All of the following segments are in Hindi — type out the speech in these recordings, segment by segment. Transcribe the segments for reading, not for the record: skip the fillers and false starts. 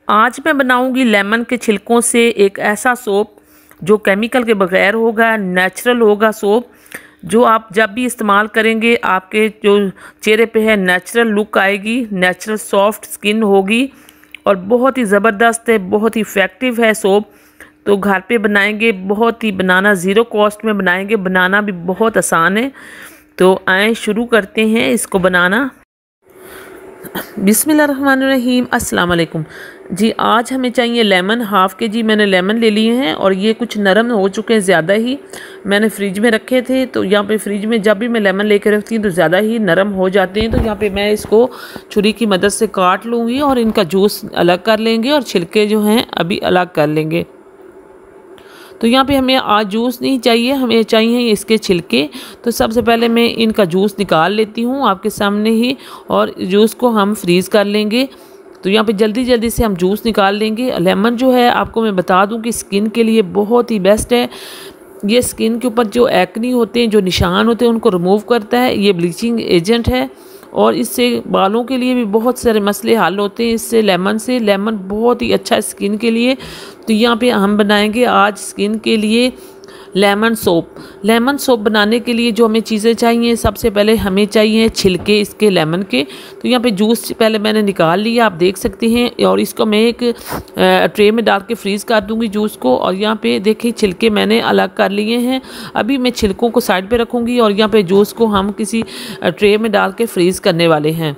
आज मैं बनाऊंगी लेमन के छिलकों से एक ऐसा सोप जो केमिकल के बगैर होगा, नेचुरल होगा सोप, जो आप जब भी इस्तेमाल करेंगे आपके जो चेहरे पे है नेचुरल लुक आएगी, नेचुरल सॉफ्ट स्किन होगी और बहुत ही ज़बरदस्त है, बहुत ही इफ़ेक्टिव है सोप। तो घर पे बनाएंगे, बहुत ही बनाना ज़ीरो कॉस्ट में बनाएंगे, बनाना भी बहुत आसान है। तो आए शुरू करते हैं इसको बनाना। बिस्मिल्लाहिर्रहमानिर्रहीम, अस्सलाम वालेकुम जी। आज हमें चाहिए लेमन, हाफ़ के जी मैंने लेमन ले लिए हैं और ये कुछ नरम हो चुके हैं ज़्यादा ही। मैंने फ्रिज में रखे थे, तो यहाँ पे फ्रिज में जब भी मैं लेमन लेकर रखती हूँ तो ज़्यादा ही नरम हो जाते हैं। तो यहाँ पे मैं इसको छुरी की मदद से काट लूँगी और इनका जूस अलग कर लेंगे और छिलके जो हैं अभी अलग कर लेंगे। तो यहाँ पे हमें आज जूस नहीं चाहिए, हमें चाहिए इसके छिलके। तो सबसे पहले मैं इनका जूस निकाल लेती हूँ आपके सामने ही, और जूस को हम फ्रीज़ कर लेंगे। तो यहाँ पे जल्दी जल्दी से हम जूस निकाल लेंगे। लेमन जो है आपको मैं बता दूँ कि स्किन के लिए बहुत ही बेस्ट है। ये स्किन के ऊपर जो एक्नी होते हैं, जो निशान होते हैं, उनको रिमूव करता है। ये ब्लीचिंग एजेंट है और इससे बालों के लिए भी बहुत सारे मसले हल होते हैं इससे, लेमन से। लेमन बहुत ही अच्छा है स्किन के लिए। तो यहाँ पे हम बनाएंगे आज स्किन के लिए लेमन सोप। लेमन सोप बनाने के लिए जो हमें चीज़ें चाहिए, सबसे पहले हमें चाहिए छिलके इसके लेमन के। तो यहाँ पे जूस पहले मैंने निकाल लिया, आप देख सकते हैं, और इसको मैं एक ट्रे में डाल के फ्रीज़ कर दूँगी जूस को। और यहाँ पे देखिए छिलके मैंने अलग कर लिए हैं। अभी मैं छिलकों को साइड पे रखूँगी और यहाँ पे जूस को हम किसी ट्रे में डाल के फ्रीज़ करने वाले हैं।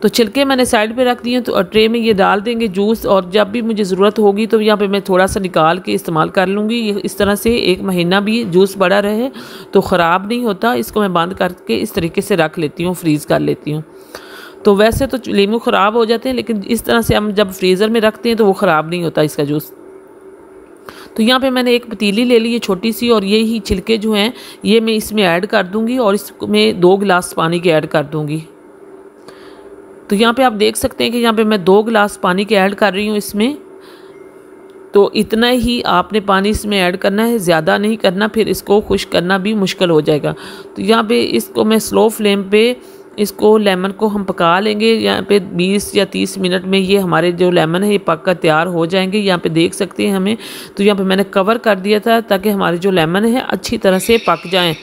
तो छिलके मैंने साइड पे रख दिए, तो ट्रे में ये डाल देंगे जूस, और जब भी मुझे ज़रूरत होगी तो यहाँ पे मैं थोड़ा सा निकाल के इस्तेमाल कर लूँगी। इस तरह से 1 महीना भी जूस बड़ा रहे तो ख़राब नहीं होता। इसको मैं बंद करके इस तरीके से रख लेती हूँ, फ्रीज़ कर लेती हूँ। तो वैसे तो लीमू ख़राब हो जाते हैं, लेकिन इस तरह से हम जब फ्रीज़र में रखते हैं तो वो ख़राब नहीं होता इसका जूस। तो यहाँ पे मैंने एक पतीली ले ली है छोटी सी, और ये ही छिलके जो हैं ये मैं इसमें ऐड कर दूँगी और इसमें 2 गिलास पानी के ऐड कर दूँगी। तो यहाँ पे आप देख सकते हैं कि यहाँ पे मैं 2 गिलास पानी के ऐड कर रही हूँ इसमें। तो इतना ही आपने पानी इसमें ऐड करना है, ज़्यादा नहीं करना, फिर इसको खुश्क करना भी मुश्किल हो जाएगा। तो यहाँ पे इसको मैं स्लो फ्लेम पे इसको लेमन को हम पका लेंगे। यहाँ पे 20 या 30 मिनट में ये हमारे जो लेमन है ये पक कर तैयार हो जाएंगे। यहाँ पे देख सकते हैं हमें। तो यहाँ पे मैंने कवर कर दिया था ताकि हमारे जो लेमन है अच्छी तरह से पक जाएँ।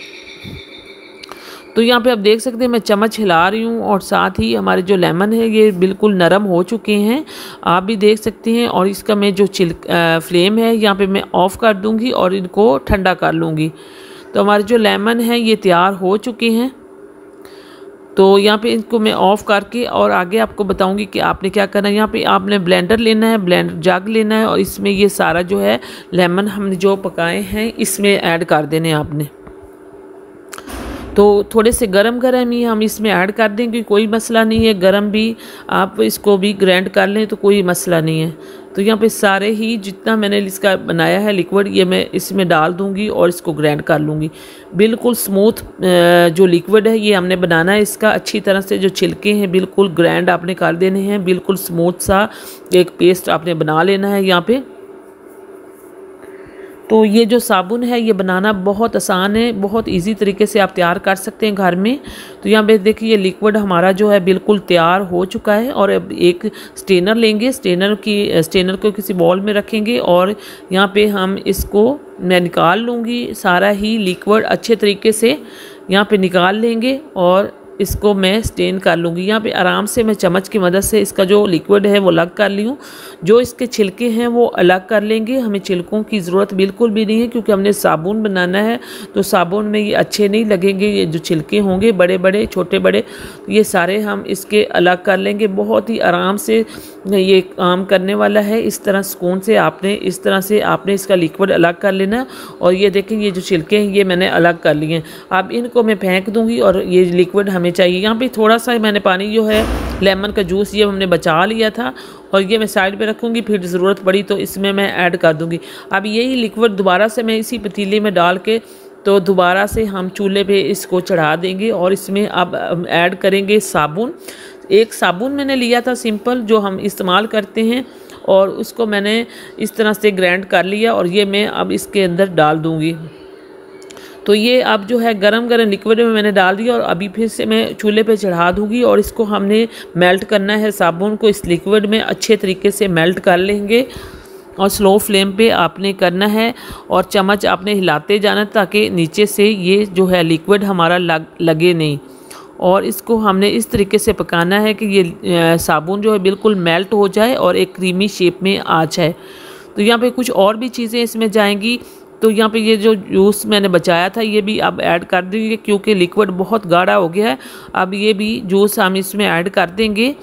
तो यहाँ पे आप देख सकते हैं मैं चम्मच हिला रही हूँ, और साथ ही हमारे जो लेमन है ये बिल्कुल नरम हो चुके हैं, आप भी देख सकते हैं। और इसका मैं जो फ्लेम है यहाँ पे मैं ऑफ़ कर दूँगी और इनको ठंडा कर लूँगी। तो हमारे जो लेमन है ये तैयार हो चुके हैं। तो यहाँ पे इनको मैं ऑफ़ करके और आगे आपको बताऊंगी कि आपने क्या करना है। यहाँ पे आपने ब्लेंडर लेना है, ब्लेंडर जग लेना है, और इसमें ये सारा जो है लेमन हमने जो पकाए हैं इसमें ऐड कर देने आपने। तो थोड़े से गरम गरम ही हम इसमें ऐड कर देंगे, कोई मसला नहीं है। गरम भी आप इसको भी ग्राइंड कर लें तो कोई मसला नहीं है। तो यहाँ पे सारे ही जितना मैंने इसका बनाया है लिक्विड ये मैं इसमें डाल दूँगी और इसको ग्राइंड कर लूँगी। बिल्कुल स्मूथ जो लिक्विड है ये हमने बनाना है इसका। अच्छी तरह से जो छिलके हैं बिल्कुल ग्राइंड आपने कर देने हैं, बिल्कुल स्मूथ सा एक पेस्ट आपने बना लेना है यहाँ पे। तो ये जो साबुन है ये बनाना बहुत आसान है, बहुत इजी तरीके से आप तैयार कर सकते हैं घर में। तो यहाँ पे देखिए ये लिक्विड हमारा जो है बिल्कुल तैयार हो चुका है। और अब एक स्ट्रेनर लेंगे, स्ट्रेनर को किसी बॉल में रखेंगे, और यहाँ पे हम इसको मैं निकाल लूँगी सारा ही लिक्विड अच्छे तरीके से यहाँ पे निकाल लेंगे और इसको मैं स्टेन कर लूँगी। यहाँ पे आराम से मैं चम्मच की मदद से इसका जो लिक्विड है वो अलग कर ली हूँ। जो इसके छिलके हैं वो अलग कर लेंगे, हमें छिलकों की ज़रूरत बिल्कुल भी नहीं है क्योंकि हमने साबुन बनाना है। तो साबुन में ये अच्छे नहीं लगेंगे, ये जो छिलके होंगे बड़े बड़े छोटे बड़े, ये सारे हम इसके अलग कर लेंगे। बहुत ही आराम से ये काम करने वाला है। इस तरह सुकून से आपने इस तरह से आपने इसका लिक्विड अलग कर लेना। और ये देखें ये जो छिलके हैं ये मैंने अलग कर लिए हैं। अब इनको मैं फेंक दूँगी और ये लिक्विड हमें चाहिए। यहाँ पे थोड़ा सा मैंने पानी जो है लेमन का जूस ये हमने बचा लिया था, और ये मैं साइड पे रखूँगी, फिर ज़रूरत पड़ी तो इसमें मैं ऐड कर दूँगी। अब यही लिक्विड दोबारा से मैं इसी पतीले में डाल के तो दोबारा से हम चूल्हे पे इसको चढ़ा देंगे, और इसमें अब ऐड करेंगे साबुन। एक साबुन मैंने लिया था सिंपल जो हम इस्तेमाल करते हैं, और उसको मैंने इस तरह से ग्राइंड कर लिया, और ये मैं अब इसके अंदर डाल दूँगी। तो ये अब जो है गरम गरम लिक्विड में मैंने डाल दिया और अभी फिर से मैं चूल्हे पे चढ़ा दूँगी और इसको हमने मेल्ट करना है। साबुन को इस लिक्विड में अच्छे तरीके से मेल्ट कर लेंगे और स्लो फ्लेम पे आपने करना है और चम्मच आपने हिलाते जाना ताकि नीचे से ये जो है लिक्विड हमारा लगे नहीं। और इसको हमने इस तरीके से पकाना है कि ये साबुन जो है बिल्कुल मेल्ट हो जाए और एक क्रीमी शेप में आ जाए। तो यहाँ पे कुछ और भी चीज़ें इसमें जाएंगी। तो यहाँ पे ये जो जूस मैंने बचाया था ये भी अब ऐड कर देंगे क्योंकि लिक्विड बहुत गाढ़ा हो गया है। अब ये भी जूस हम इसमें ऐड कर देंगे,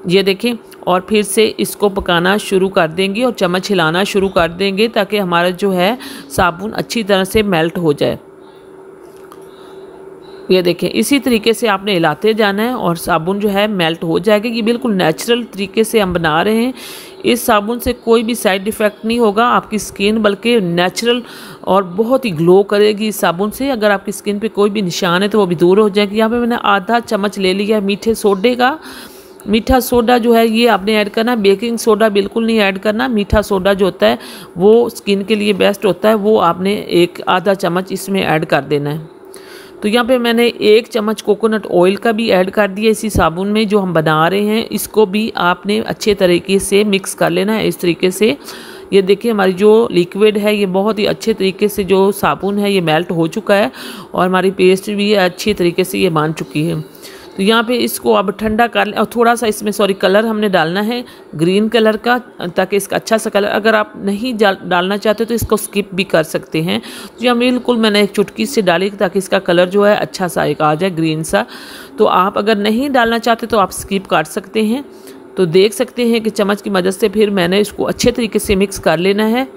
ये देखें, और फिर से इसको पकाना शुरू कर देंगे और चम्मच हिलाना शुरू कर देंगे ताकि हमारा जो है साबुन अच्छी तरह से मेल्ट हो जाए। ये देखें, इसी तरीके से आपने हिलाते जाना है और साबुन जो है मेल्ट हो जाएगा। ये बिल्कुल नेचुरल तरीके से हम बना रहे हैं। इस साबुन से कोई भी साइड इफ़ेक्ट नहीं होगा, आपकी स्किन बल्कि नेचुरल और बहुत ही ग्लो करेगी इस साबुन से। अगर आपकी स्किन पे कोई भी निशान है तो वो भी दूर हो जाएगी। यहाँ पे मैंने आधा चम्मच ले लिया है मीठे सोडे का। मीठा सोडा जो है ये आपने ऐड करना, बेकिंग सोडा बिल्कुल नहीं ऐड करना। मीठा सोडा जो होता है वो स्किन के लिए बेस्ट होता है, वो आपने आधा चम्मच इसमें ऐड कर देना है। तो यहाँ पे मैंने 1 चम्मच कोकोनट ऑयल का भी ऐड कर दिया इसी साबुन में जो हम बना रहे हैं। इसको भी आपने अच्छे तरीके से मिक्स कर लेना है इस तरीके से। ये देखिए हमारी जो लिक्विड है ये बहुत ही अच्छे तरीके से जो साबुन है ये मेल्ट हो चुका है और हमारी पेस्ट भी अच्छी तरीके से ये मान चुकी है। तो यहाँ पे इसको अब ठंडा कर लें और थोड़ा सा इसमें कलर हमने डालना है ग्रीन कलर का ताकि इसका अच्छा सा कलर, अगर आप नहीं डालना चाहते तो इसको स्किप भी कर सकते हैं। तो यहाँ बिल्कुल मैंने एक चुटकी से डाली ताकि इसका कलर जो है अच्छा सा एक आ जाए ग्रीन सा। तो आप अगर नहीं डालना चाहते तो आप स्किप कर सकते हैं। तो देख सकते हैं कि चम्मच की मदद से फिर मैंने इसको अच्छे तरीके से मिक्स कर लेना है।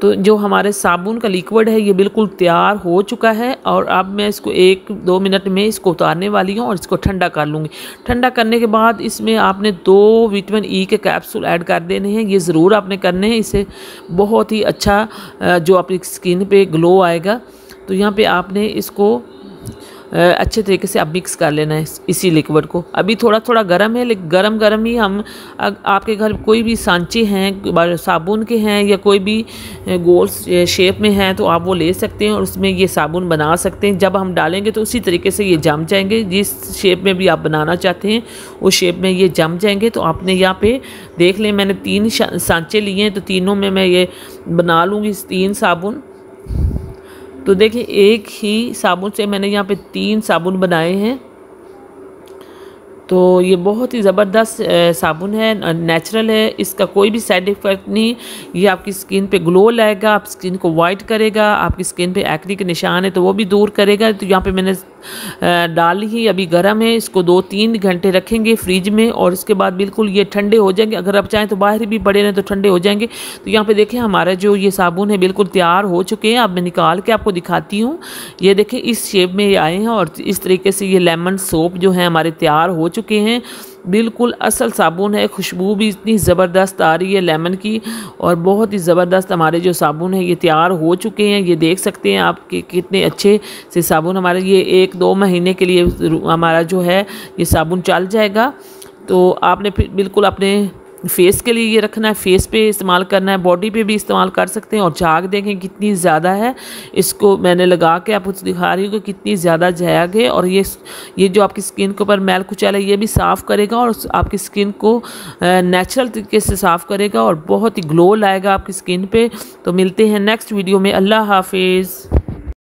तो जो हमारे साबुन का लिक्विड है ये बिल्कुल तैयार हो चुका है और अब मैं इसको 1-2 मिनट में इसको उतारने वाली हूँ और इसको ठंडा कर लूँगी। ठंडा करने के बाद इसमें आपने 2 विटामिन ई के कैप्सूल ऐड कर देने हैं, ये ज़रूर आपने करने हैं। इससे बहुत ही अच्छा जो आपकी स्किन पे ग्लो आएगा। तो यहाँ पे आपने इसको अच्छे तरीके से अब मिक्स कर लेना है इसी लिक्विड को। अभी थोड़ा थोड़ा गर्म है लेकिन गरम ही हम आपके घर कोई भी सांचे हैं साबुन के हैं या कोई भी गोल शेप में हैं तो आप वो ले सकते हैं और उसमें ये साबुन बना सकते हैं। जब हम डालेंगे तो उसी तरीके से ये जम जाएंगे, जिस शेप में भी आप बनाना चाहते हैं उस शेप में ये जम जाएंगे। तो आपने यहाँ पे देख लें मैंने 3 सांचे लिए हैं तो तीनों में मैं ये बना लूँगी 3 साबुन। तो देखिए एक ही साबुन से मैंने यहाँ पे 3 साबुन बनाए हैं। तो ये बहुत ही ज़बरदस्त साबुन है, नेचुरल है, इसका कोई भी साइड इफ़ेक्ट नहीं। ये आपकी स्किन पे ग्लो लाएगा, आप स्किन को वाइट करेगा, आपकी स्किन पे एक्ने के निशान है तो वो भी दूर करेगा। तो यहाँ पे मैंने डाली ही अभी गर्म है, इसको 2-3 घंटे रखेंगे फ्रिज में और इसके बाद बिल्कुल ये ठंडे हो जाएंगे। अगर आप चाहें तो बाहर भी पड़े रहें तो ठंडे हो जाएंगे। तो यहाँ पे देखें हमारा जो ये साबुन है बिल्कुल तैयार हो चुके हैं। अब मैं निकाल के आपको दिखाती हूँ। ये देखें इस शेप में ये आए हैं और इस तरीके से ये लेमन सोप जो है हमारे तैयार हो चुके हैं। बिल्कुल असल साबुन है, खुशबू भी इतनी ज़बरदस्त आ रही है लेमन की और बहुत ही ज़बरदस्त हमारे जो साबुन है ये तैयार हो चुके हैं। ये देख सकते हैं आप कि कितने अच्छे से साबुन हमारे ये 1-2 महीने के लिए हमारा जो है ये साबुन चल जाएगा। तो आपने फिर बिल्कुल अपने फेस के लिए ये रखना है, फेस पे इस्तेमाल करना है, बॉडी पे भी इस्तेमाल कर सकते हैं। और झाग देखें कितनी ज़्यादा है, इसको मैंने लगा के आपको दिखा रही हूँ कि कितनी ज़्यादा झाग है। और ये जो आपकी स्किन के ऊपर मैल कुचैल है ये भी साफ़ करेगा और आपकी स्किन को नेचुरल तरीके से साफ़ करेगा और बहुत ही ग्लो लाएगा आपकी स्किन पे। तो मिलते हैं नेक्स्ट वीडियो में। अल्लाह हाफिज़।